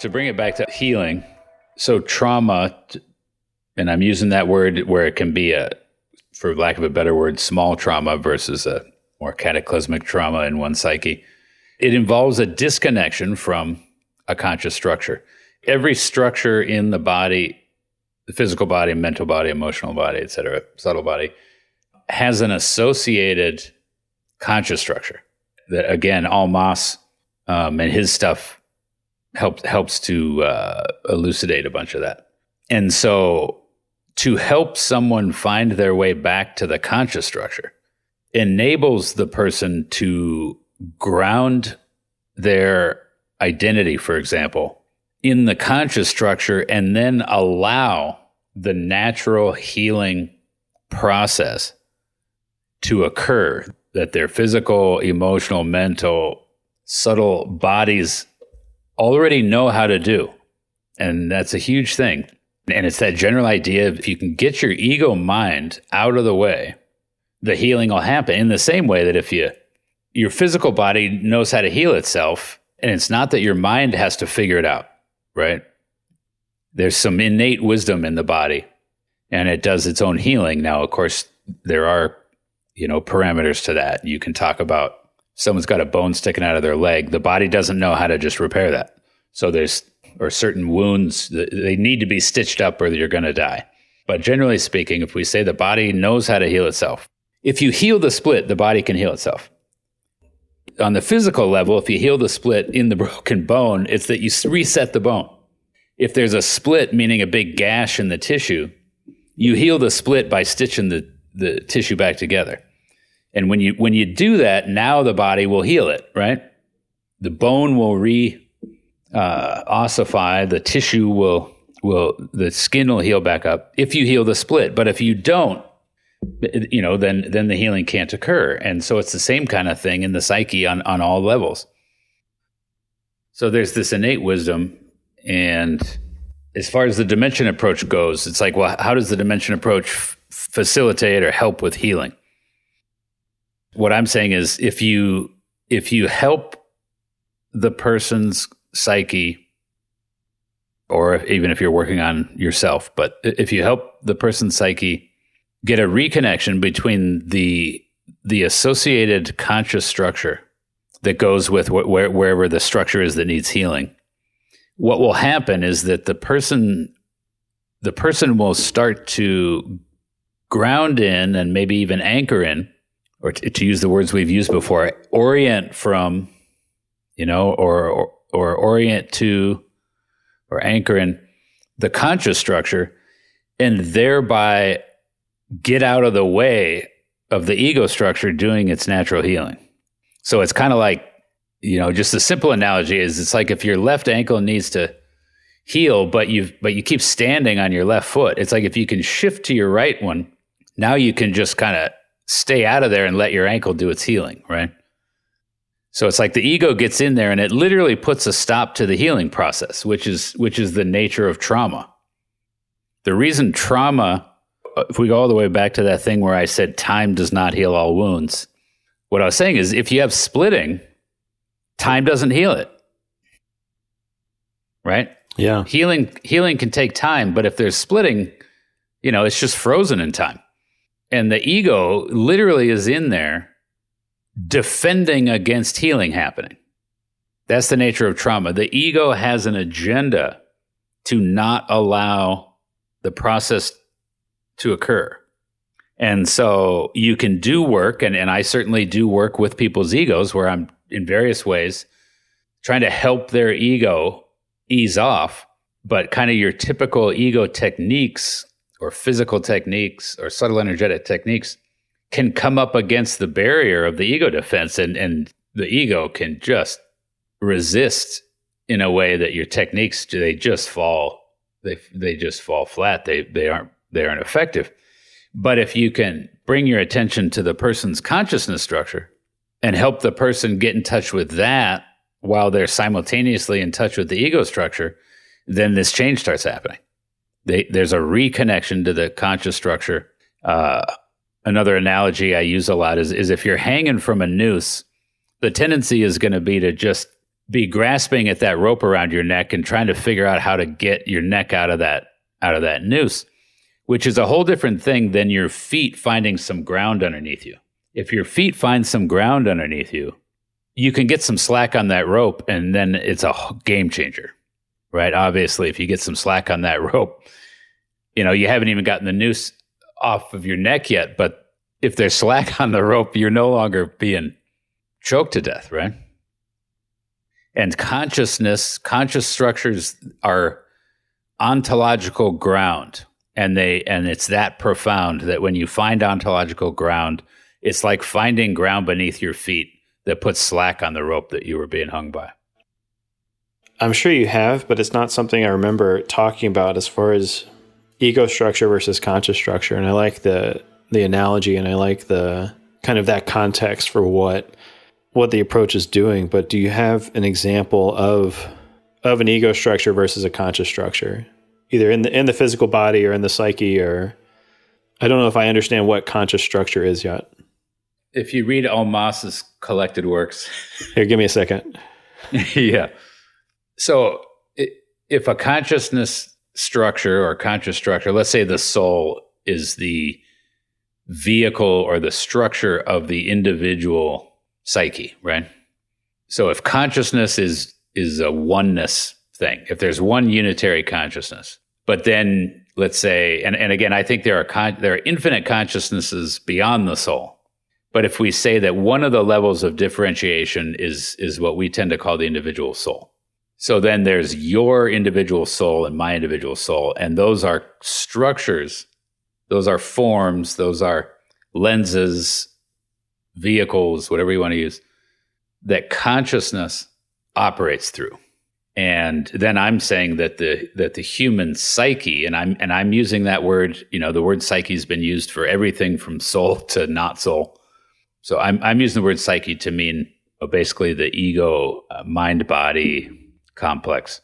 to bring it back to healing, so trauma, and I'm using that word where it can be for lack of a better word, small trauma versus a more cataclysmic trauma in one psyche. It involves a disconnection from a conscious structure. Every structure in the body, the physical body, mental body, emotional body, et cetera, subtle body, has an associated conscious structure that, again, Almas and his stuff helps to elucidate a bunch of that. And so to help someone find their way back to the conscious structure enables the person to ground their identity, for example, in the conscious structure, and then allow the natural healing process to occur that their physical, emotional, mental, subtle bodies already know how to do. And that's a huge thing. And it's that general idea of if you can get your ego mind out of the way, the healing will happen in the same way that if your physical body knows how to heal itself, and it's not that your mind has to figure it out, right? There's some innate wisdom in the body, and it does its own healing. Now, of course, there are, parameters to that. You can talk about someone's got a bone sticking out of their leg. The body doesn't know how to just repair that. So or certain wounds, they need to be stitched up or you're going to die. But generally speaking, if we say the body knows how to heal itself, if you heal the split, the body can heal itself. On the physical level, if you heal the split in the broken bone, it's that you reset the bone. If there's a split, meaning a big gash in the tissue, you heal the split by stitching the tissue back together. And when you do that, now the body will heal it, right? The bone will ossify, the tissue the skin will heal back up if you heal the split. But if you don't, then the healing can't occur. And so it's the same kind of thing in the psyche on all levels. So there's this innate wisdom. And as far as the dimension approach goes, it's like, well, how does the dimension approach facilitate or help with healing? What I'm saying is if you help the person's psyche, or even if you're working on yourself, but if you help the person's psyche get a reconnection between the associated conscious structure that goes with wherever the structure is that needs healing, what will happen is that the person will start to ground in and maybe even anchor in, or to use the words we've used before, orient from, or orient to, or anchor in the conscious structure, and thereby get out of the way of the ego structure doing its natural healing. So it's kind of like, just a simple analogy is it's like if your left ankle needs to heal, but you keep standing on your left foot. It's like if you can shift to your right one, now you can just kind of stay out of there and let your ankle do its healing, right? So it's like the ego gets in there and it literally puts a stop to the healing process, which is the nature of trauma. The reason trauma, if we go all the way back to that thing where I said time does not heal all wounds, what I was saying is if you have splitting, time doesn't heal it, right? Yeah. Healing can take time, but if there's splitting, it's just frozen in time. And the ego literally is in there defending against healing happening. That's the nature of trauma. The ego has an agenda to not allow the process to occur. And so you can do work, and I certainly do work with people's egos where I'm in various ways trying to help their ego ease off, but kind of your typical ego techniques or physical techniques or subtle energetic techniques can come up against the barrier of the ego defense, and the ego can just resist in a way that your techniques, they just fall flat. They aren't effective. But if you can bring your attention to the person's consciousness structure and help the person get in touch with that while they're simultaneously in touch with the ego structure, then this change starts happening. There's a reconnection to the conscious structure. Another analogy I use a lot is if you're hanging from a noose, the tendency is going to be to just be grasping at that rope around your neck and trying to figure out how to get your neck out of that noose, which is a whole different thing than your feet finding some ground underneath you. If your feet find some ground underneath you, you can get some slack on that rope, and then it's a game changer, right? Obviously, if you get some slack on that rope, you haven't even gotten the noose off of your neck yet, but if there's slack on the rope, you're no longer being choked to death, right? And conscious structures are ontological ground, and it's that profound that when you find ontological ground, it's like finding ground beneath your feet that puts slack on the rope that you were being hung by. I'm sure you have, but it's not something I remember talking about as far as ego structure versus conscious structure. And I like the analogy, and I like the kind of that context for what the approach is doing. But do you have an example of an ego structure versus a conscious structure, either in the physical body or in the psyche? Or I don't know if I understand what conscious structure is yet. If you read Almas's collected works. Here, give me a second. Yeah. So if a consciousness structure or conscious structure, let's say the soul is the vehicle or the structure of the individual psyche, right? So if consciousness is a oneness thing, if there's one unitary consciousness, but then let's say, and again, I think there are infinite consciousnesses beyond the soul. But if we say that one of the levels of differentiation is what we tend to call the individual soul. So then there's your individual soul and my individual soul. And those are structures, those are forms, those are lenses, vehicles, whatever you want to use, that consciousness operates through. And then I'm saying that the human psyche, and I'm using that word, the word psyche has been used for everything from soul to not soul. So I'm using the word psyche to mean basically the ego, mind-body complex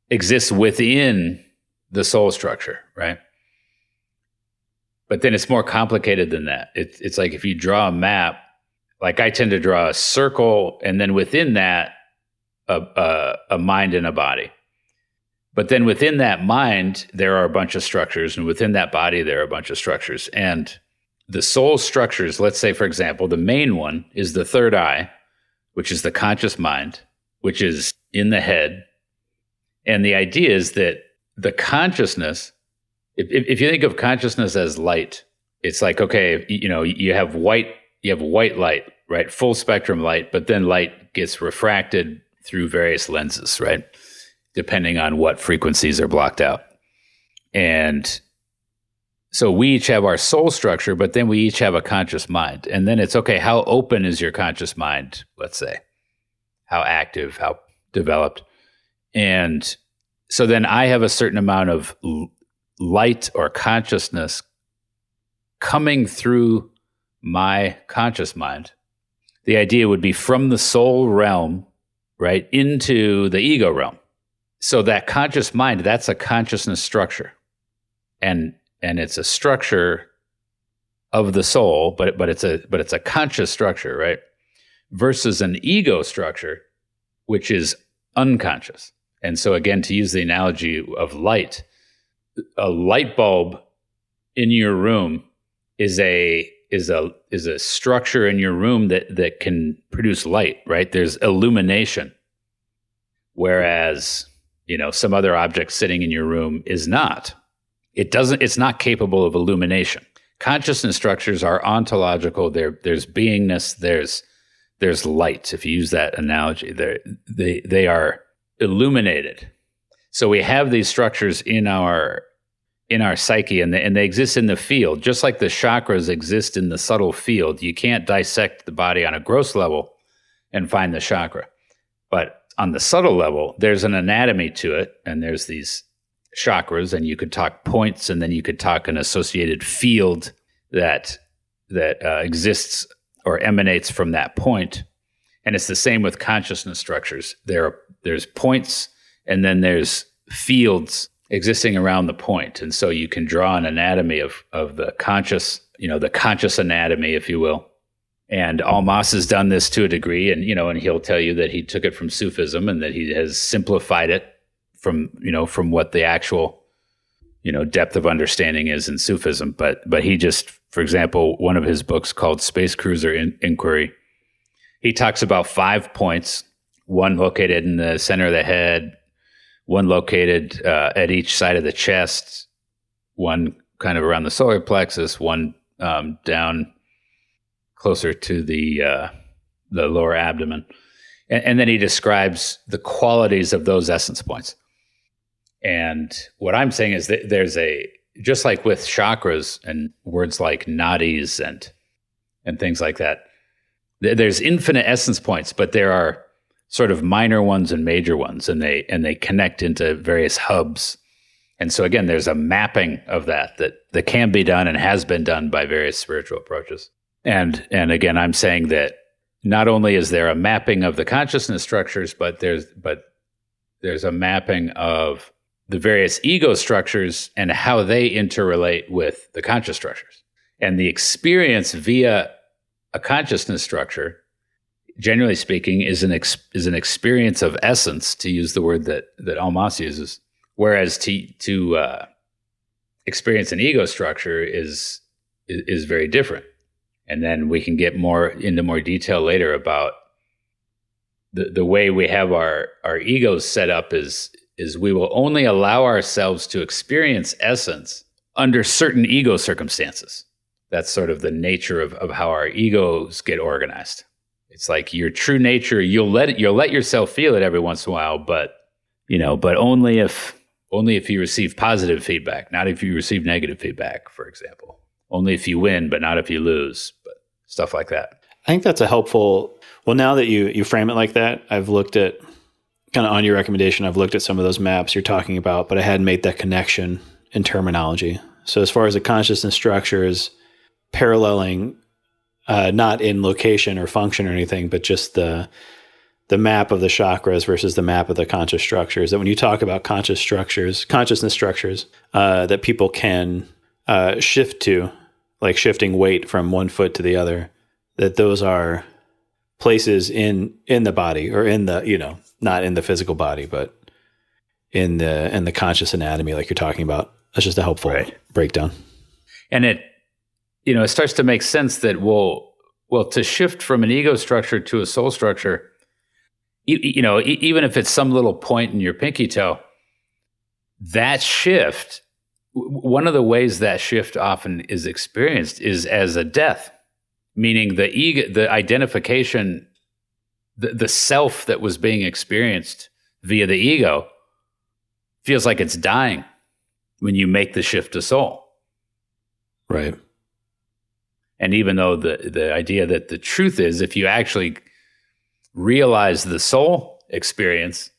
exists within the soul structure, right? But then it's more complicated than that. It's like if you draw a map, like I tend to draw a circle, and then within that, a mind and a body. But then within that mind, there are a bunch of structures, and within that body, there are a bunch of structures. And the soul structures, let's say, for example, the main one is the third eye, which is the conscious mind, which is in the head. And the idea is that the consciousness, if you think of consciousness as light, it's like, okay, you have white light, right? Full spectrum light, but then light gets refracted through various lenses, right? Depending on what frequencies are blocked out. And so we each have our soul structure, but then we each have a conscious mind. And then it's, okay, how open is your conscious mind, let's say? How active, how developed? And so then I have a certain amount of light or consciousness coming through my conscious mind. The idea would be from the soul realm, right, into the ego realm. So that conscious mind, that's a consciousness structure. And it's a structure of the soul, but it's a conscious structure, right? Versus an ego structure, which is unconscious. And so again, to use the analogy of light, a light bulb in your room is a structure in your room that can produce light, right? There's illumination. Whereas, some other object sitting in your room is not. It's not capable of illumination. Consciousness structures are ontological. There's beingness, there's light. If you use that analogy, they are illuminated. So we have these structures in our psyche, and they exist in the field, just like the chakras exist in the subtle field. You can't dissect the body on a gross level and find the chakra. But on the subtle level, there's an anatomy to it, and there's these chakras, and you could talk points, and then you could talk an associated field that exists or emanates from that point. And it's the same with consciousness structures. There's points, and then there's fields existing around the point. And so you can draw an anatomy of the conscious, the conscious anatomy, if you will. And Almas has done this to a degree, and and he'll tell you that he took it from Sufism and that he has simplified it from what the actual depth of understanding is in Sufism. But he just, for example, one of his books called Space Cruiser Inquiry, he talks about 5 points: one located in the center of the head, one located at each side of the chest, one kind of around the solar plexus, one down closer to the lower abdomen. And then he describes the qualities of those essence points. And what I'm saying is that there's just like with chakras and words like nadis and things like that, there's infinite essence points, but there are sort of minor ones and major ones, and they connect into various hubs. And so again, there's a mapping of that can be done and has been done by various spiritual approaches. And again, I'm saying that not only is there a mapping of the consciousness structures, but there's a mapping of the various ego structures and how they interrelate with the conscious structures. And the experience via a consciousness structure, generally speaking, is an experience of essence, to use the word that Almas uses. Whereas to experience an ego structure is very different. And then we can get into more detail later about the way we have our egos set up is we will only allow ourselves to experience essence under certain ego circumstances. That's sort of the nature of how our egos get organized. It's like your true nature, you'll let yourself feel it every once in a while, but only if you receive positive feedback, not if you receive negative feedback, for example. Only if you win, but not if you lose, but stuff like that. I think that's a helpful, well, now that you frame it like that, I've looked at, kind of on your recommendation, I've looked at some of those maps you're talking about, but I hadn't made that connection in terminology. So as far as the consciousness structures paralleling, not in location or function or anything, but just the map of the chakras versus the map of the conscious structures, that when you talk about consciousness structures, that people can shift to, like shifting weight from one foot to the other, that those are places in the body, or in the, not in the physical body, but in the conscious anatomy, like you're talking about. That's just a helpful breakdown. And it starts to make sense that to shift from an ego structure to a soul structure, even if it's some little point in your pinky toe, that shift, one of the ways that shift often is experienced is as a death, meaning the ego, the identification, the self that was being experienced via the ego feels like it's dying when you make the shift to soul. Right. And even though the idea that the truth is, if you actually realize the soul experience,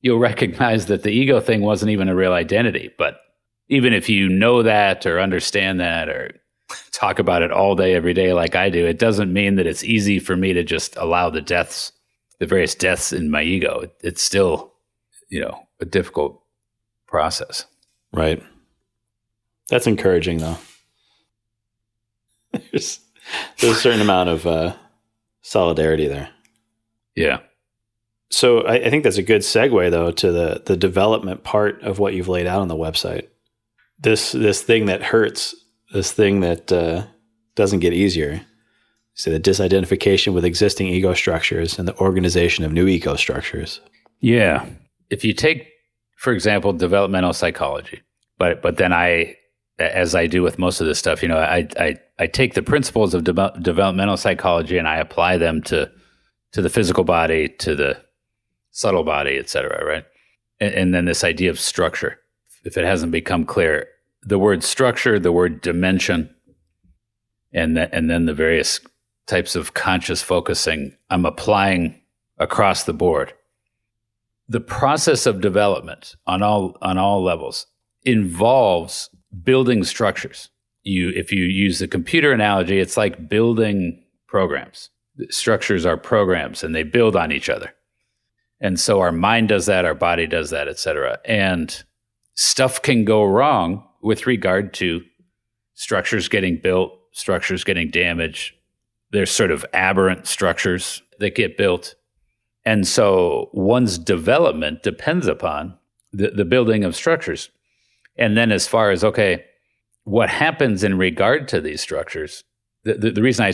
you'll recognize that the ego thing wasn't even a real identity. But even if you know that or understand that or talk about it all day, every day like I do, it doesn't mean that it's easy for me to just allow the various deaths in my ego. It's still, a difficult process. Right. That's encouraging, though. There's a certain amount of solidarity there. Yeah. So I think that's a good segue, though, to the development part of what you've laid out on the website. This thing that hurts, this thing that doesn't get easier. So the disidentification with existing ego structures and the organization of new ego structures. Yeah. If you take, for example, developmental psychology, but then as I do with most of this stuff, I take the principles of developmental psychology and I apply them to the physical body, to the subtle body, et cetera, right? And then this idea of structure, if it hasn't become clear, the word structure, the word dimension, and then the various types of conscious focusing I'm applying across the board. The process of development on all levels involves building structures. If you use the computer analogy, it's like building programs. Structures are programs and they build on each other. And so our mind does that, our body does that, et cetera. And stuff can go wrong with regard to structures getting built, structures getting damaged, There's sort of aberrant structures that get built. And so one's development depends upon the building of structures. And then as far as, okay, what happens in regard to these structures, the reason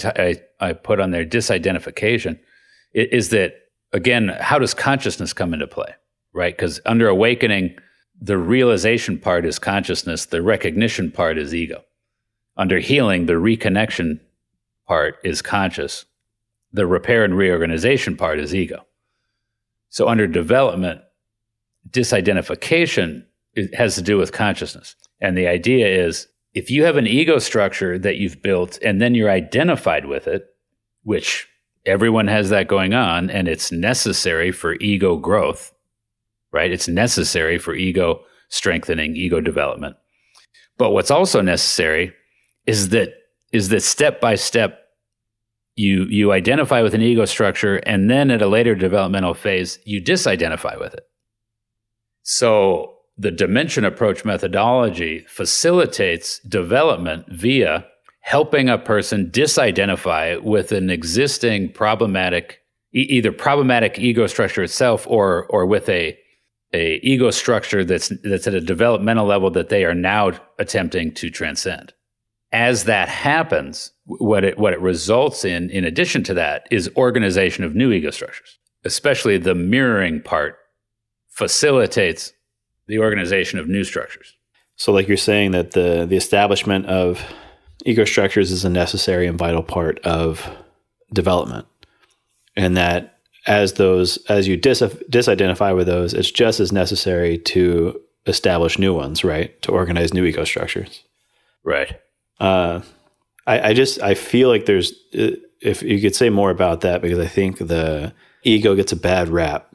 I put on there disidentification is that, again, how does consciousness come into play, right? Because under awakening, the realization part is consciousness, the recognition part is ego. Under healing, the reconnection part is conscious. The repair and reorganization part is ego. So under development, disidentification has to do with consciousness. And the idea is, if you have an ego structure that you've built and then you're identified with it, which everyone has that going on, and it's necessary for ego growth, right? It's necessary for ego strengthening, ego development. But what's also necessary is that step by step, you identify with an ego structure, and then at a later developmental phase, you disidentify with it. So the dimension approach methodology facilitates development via helping a person disidentify with an existing problematic, either problematic ego structure itself, or with a ego structure that's at a developmental level that they are now attempting to transcend. As that happens, what it results in addition to that, is organization of new ego structures. Especially the mirroring part facilitates the organization of new structures. So like you're saying that the establishment of ego structures is a necessary and vital part of development. And that as you disidentify with those, it's just as necessary to establish new ones, right? To organize new ego structures. Right. I feel like there's, if you could say more about that, because I think the ego gets a bad rap.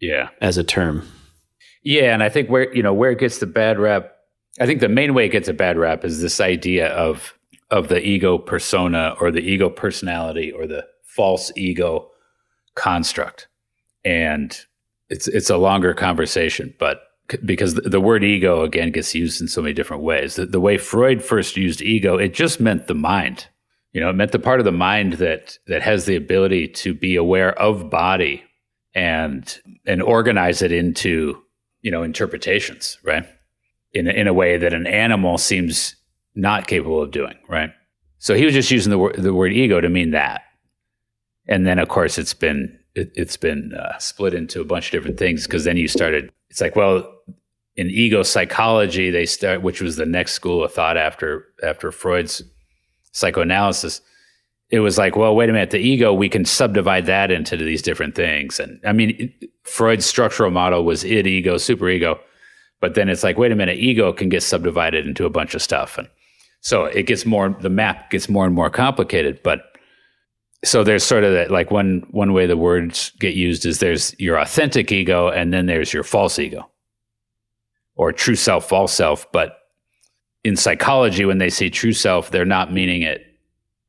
Yeah. As a term. Yeah. And I think where it gets the bad rap, I think the main way it gets a bad rap is this idea of the ego persona or the ego personality or the false ego construct. And it's a longer conversation, but because the word ego, again, gets used in so many different ways. The way Freud first used ego, it just meant the mind. It meant the part of the mind that has the ability to be aware of body and organize it into, interpretations, right? In a way that an animal seems not capable of doing, right? So he was just using the word ego to mean that. And then, of course, it's been split into a bunch of different things, because then it's like, well, in ego psychology, which was the next school of thought after Freud's psychoanalysis. It was like, well, wait a minute, the ego, we can subdivide that into these different things. And I mean, Freud's structural model was id, ego, superego. But then it's like, wait a minute, ego can get subdivided into a bunch of stuff. And so the map gets more and more complicated. But so there's sort of that, like one way the words get used is there's your authentic ego, and then there's your false ego, or true self, false self. But in psychology, when they say true self, they're not meaning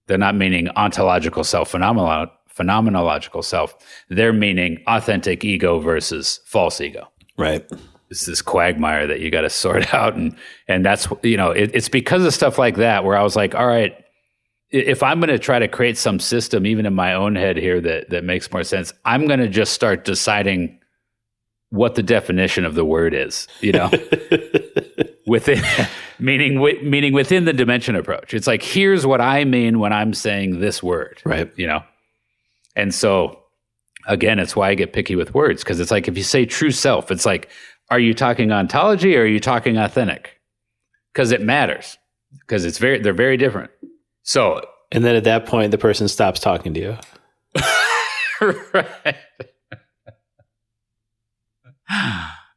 ontological self, phenomenological self. They're meaning authentic ego versus false ego. Right. It's this quagmire that you got to sort out. And that's, it's because of stuff like that where I was like, all right, if I'm going to try to create some system, even in my own head here, that makes more sense, I'm going to just start deciding what the definition of the word is, within meaning within the dimension approach. It's like, here's what I mean when I'm saying this word, right? And so again, it's why I get picky with words, because it's like, if you say true self, it's like, are you talking ontology or are you talking authentic? Because it matters, because they're very different. So, and then at that point, the person stops talking to you. Right.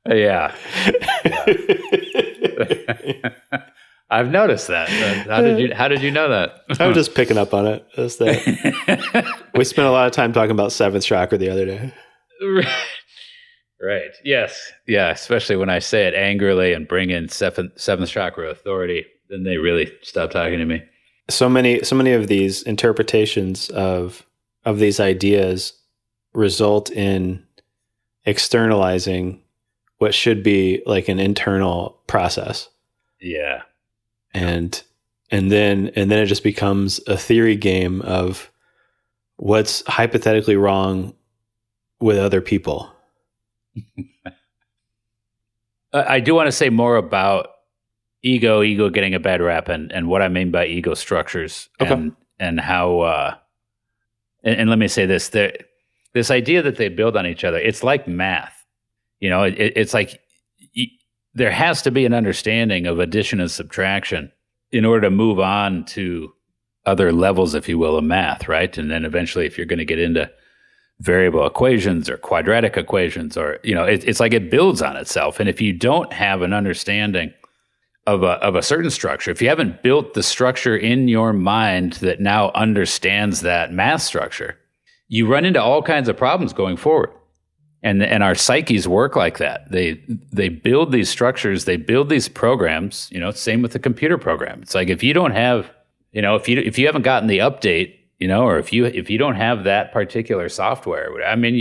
Yeah. I've noticed that. How did you know that? I was just picking up on it. Just that. We spent a lot of time talking about seventh chakra the other day. Right. Yes. Yeah. Especially when I say it angrily and bring in seventh chakra authority, then they really stop talking to me. So many of these interpretations of these ideas result in externalizing what should be like an internal process. Yeah. And And then it just becomes a theory game of what's hypothetically wrong with other people. I do want to say more about ego getting a bad rap and what I mean by ego structures and how, and let me say this, this idea that they build on each other, it's like math. It's like there has to be an understanding of addition and subtraction in order to move on to other levels, if you will, of math, right? And then eventually, if you're going to get into variable equations or quadratic equations, or it's like it builds on itself. And if you don't have an understanding of a certain structure, if you haven't built the structure in your mind that now understands that math structure, you run into all kinds of problems going forward. And our psyches work like that. They build these structures, they build these programs. Same with the computer program. It's like if you don't have, if you haven't gotten the update, or if you don't have that particular software, I mean,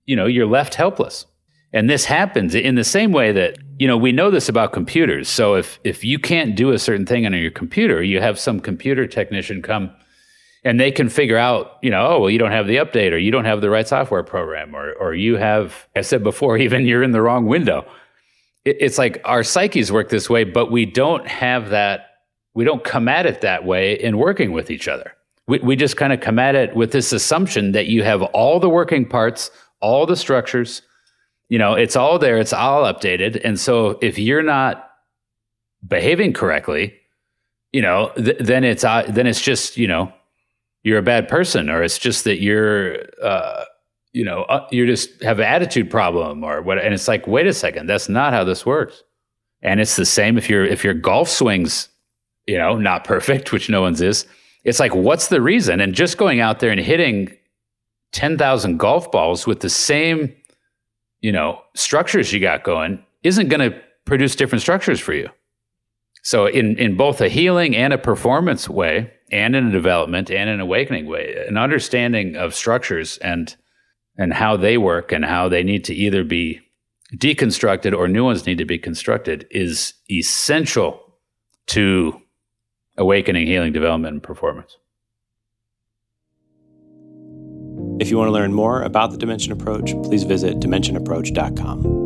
you're left helpless. And this happens in the same way that we know this about computers. So if you can't do a certain thing on your computer, you have some computer technician come. And they can figure out, you don't have the update, or you don't have the right software program, or you have, I said before, even you're in the wrong window. It's like our psyches work this way, but we don't have that. We don't come at it that way in working with each other. We just kind of come at it with this assumption that you have all the working parts, all the structures, it's all there, it's all updated. And so if you're not behaving correctly, then it's just, you're a bad person, or it's just that you're just have an attitude problem or what. And it's like, wait a second, that's not how this works. And it's the same if your golf swings, not perfect, which no one's is. It's like, what's the reason? And just going out there and hitting 10,000 golf balls with the same, structures you got going isn't going to produce different structures for you. So in both a healing and a performance way, and in a development and an awakening way, an understanding of structures and how they work and how they need to either be deconstructed or new ones need to be constructed is essential to awakening, healing, development, and performance. If you want to learn more about the Dimension Approach, please visit dimensionapproach.com.